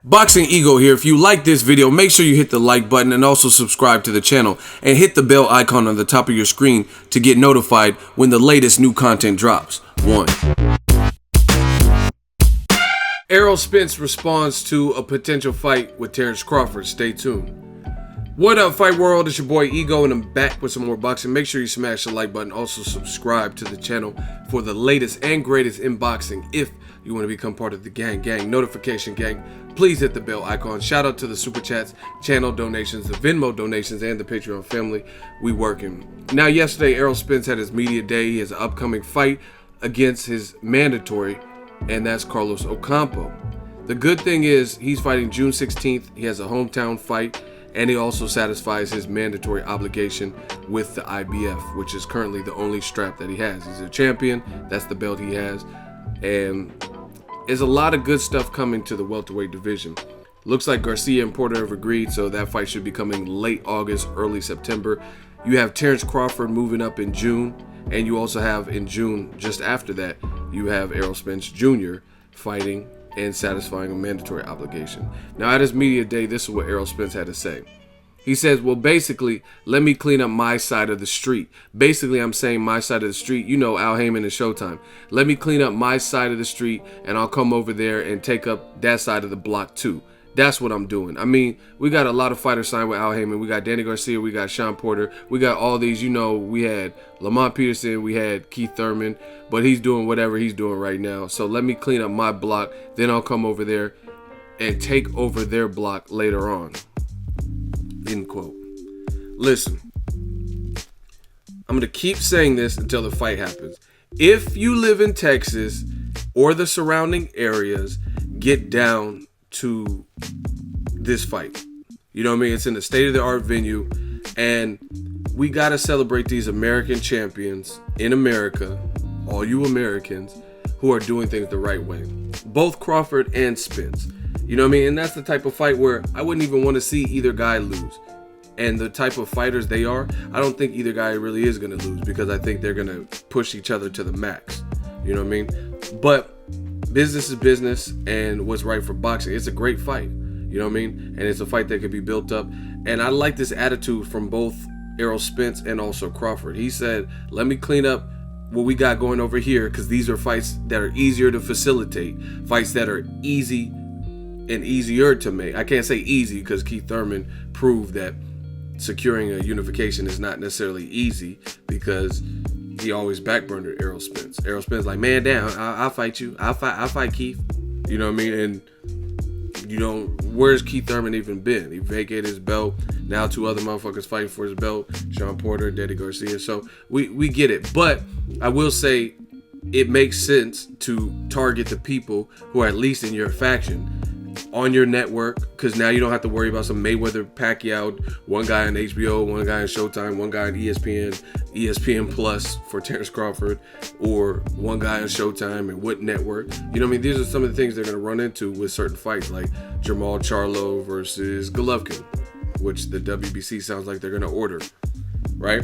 Boxing Ego here. If you like this video, make sure you hit the like button and also subscribe to the channel and hit the bell icon on the top of your screen to get notified when the latest new content drops. 1. Errol Spence responds to a potential fight with Terence Crawford. Stay tuned. What up, Fight World? It's your boy Ego, and I'm back with some more boxing. Make sure you smash the like button. Also subscribe to the channel for the latest and greatest in boxing. If you want to become part of the gang, notification gang, please hit the bell icon. Shout out to the super chats, channel donations, the Venmo donations, and the Patreon family. We working. Now, yesterday, Errol Spence had his media day. He has an upcoming fight against his mandatory, and that's Carlos Ocampo. The good thing is he's fighting June 16th. He has a hometown fight, and he also satisfies his mandatory obligation with the IBF, which is currently the only strap that he has. He's a champion. That's the belt he has. And there's a lot of good stuff coming to the welterweight division. Looks like Garcia and Porter have agreed, so that fight should be coming late August, early September. You have Terence Crawford moving up in June, and you also have in June, just after that, you have Errol Spence Jr. fighting and satisfying a mandatory obligation. Now, at his media day, this is what Errol Spence had to say. He says, well, basically, let me clean up my side of the street. Basically, I'm saying my side of the street. You know, Al Heyman and Showtime. Let me clean up my side of the street, and I'll come over there and take up that side of the block, too. That's what I'm doing. I mean, we got a lot of fighters signed with Al Heyman. We got Danny Garcia. We got Sean Porter. We got all these. You know, we had Lamont Peterson. We had Keith Thurman. But he's doing whatever he's doing right now. So let me clean up my block. Then I'll come over there and take over their block later on. End quote. Listen, I'm going to keep saying this until the fight happens. If you live in Texas or the surrounding areas, get down to this fight. You know what I mean? It's in a state-of-the-art venue, and we got to celebrate these American champions in America, all you Americans who are doing things the right way. Both Crawford and Spence. You know what I mean? And that's the type of fight where I wouldn't even want to see either guy lose. And the type of fighters they are, I don't think either guy really is going to lose, because I think they're going to push each other to the max. You know what I mean? But business is business, and what's right for boxing. It's a great fight. You know what I mean? And it's a fight that could be built up. And I like this attitude from both Errol Spence and also Crawford. He said, let me clean up what we got going over here, because these are fights that are easier to facilitate. Fights that are easy and easier to make. I can't say easy, because Keith Thurman proved that securing a unification is not necessarily easy, because he always backburnered Errol Spence. Errol Spence like, man down, I'll fight you. I'll fight Keith. You know what I mean? And you know, where's Keith Thurman even been? He vacated his belt. Now 2 other motherfuckers fighting for his belt, Sean Porter, Danny Garcia. So we get it. But I will say it makes sense to target the people who are at least in your faction on your network, because now you don't have to worry about some Mayweather Pacquiao, one guy on HBO, one guy on Showtime, one guy on ESPN Plus for Terence Crawford, or one guy on Showtime and what network. You know what I mean? These are some of the things they're going to run into with certain fights, like Jamal Charlo versus Golovkin, which the WBC sounds like they're going to order, right?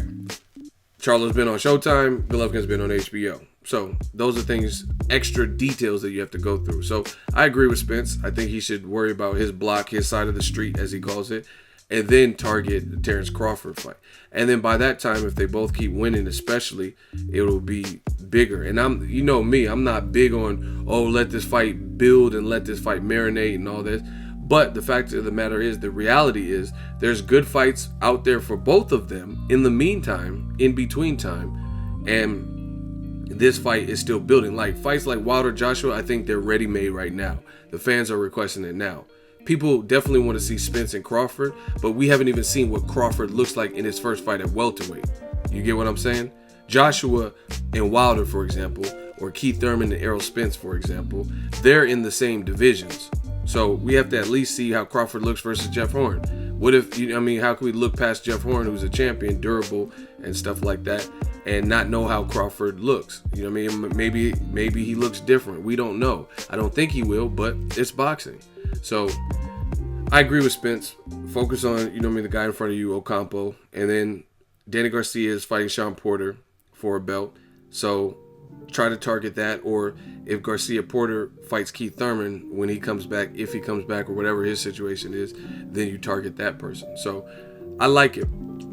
Charlo's been on Showtime, Golovkin's been on HBO. So those are things, extra details that you have to go through. So I agree with Spence. I think he should worry about his block, his side of the street, as he calls it, and then target the Terence Crawford fight. And then by that time, if they both keep winning, especially, it'll be bigger. And you know me, I'm not big on, oh, let this fight build and let this fight marinate and all this. But the fact of the matter is, the reality is, there's good fights out there for both of them in the meantime, in between time. And this fight is still building. Like fights like Wilder Joshua, I think they're ready-made right now. The fans are requesting it now. People definitely want to see Spence and Crawford, but we haven't even seen what Crawford looks like in his first fight at welterweight. You get what I'm saying? Joshua and Wilder, for example, or Keith Thurman and Errol Spence, for example, they're in the same divisions. So we have to at least see how Crawford looks versus Jeff Horn. What if, how can we look past Jeff Horn, who's a champion, durable, and stuff like that, and not know how Crawford looks? You know what I mean? Maybe he looks different. We don't know. I don't think he will, but it's boxing. So I agree with Spence. Focus on, the guy in front of you, Ocampo, and then Danny Garcia is fighting Sean Porter for a belt. So try to target that. Or if Garcia Porter fights Keith Thurman when he comes back, if he comes back, or whatever his situation is, then you target that person. So I like it.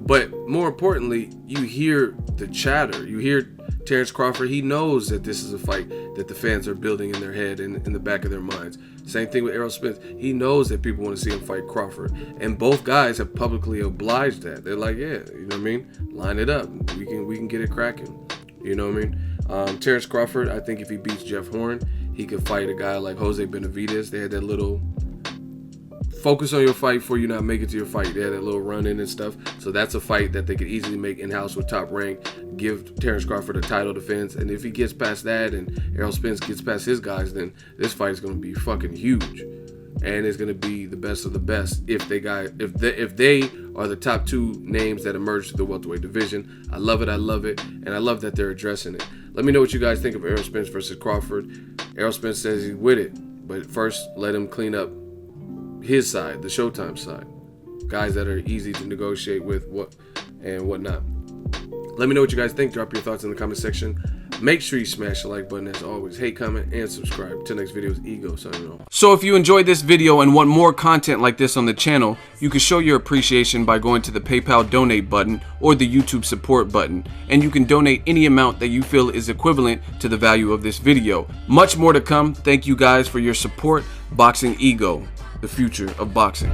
But more importantly, you hear the chatter. You hear Terence Crawford. He knows that this is a fight that the fans are building in their head and in the back of their minds. Same thing with Errol Spence. He knows that people want to see him fight Crawford. And both guys have publicly obliged that. They're like, yeah, you know what I mean? Line it up. We can get it cracking. You know what I mean? Terence Crawford, I think if he beats Jeff Horn, he could fight a guy like Jose Benavidez. They had that little focus on your fight before you not make it to your fight. They had that little run in and stuff. So that's a fight that they could easily make in-house with Top Rank, give Terence Crawford a title defense. And if he gets past that and Errol Spence gets past his guys, then this fight is going to be fucking huge. And it's going to be the best of the best if they are the top two names that emerge to the welterweight division. I love it. I love it. And I love that they're addressing it. Let me know what you guys think of Errol Spence versus Crawford. Errol Spence says he's with it. But first, let him clean up his side, the Showtime side. Guys that are easy to negotiate with and whatnot. Let me know what you guys think. Drop your thoughts in the comment section. Make sure you smash the like button as always. Hey, comment, and subscribe. Till next video is Ego signing off. So if you enjoyed this video and want more content like this on the channel, you can show your appreciation by going to the PayPal donate button or the YouTube support button. And you can donate any amount that you feel is equivalent to the value of this video. Much more to come. Thank you guys for your support. Boxing Ego, the future of boxing.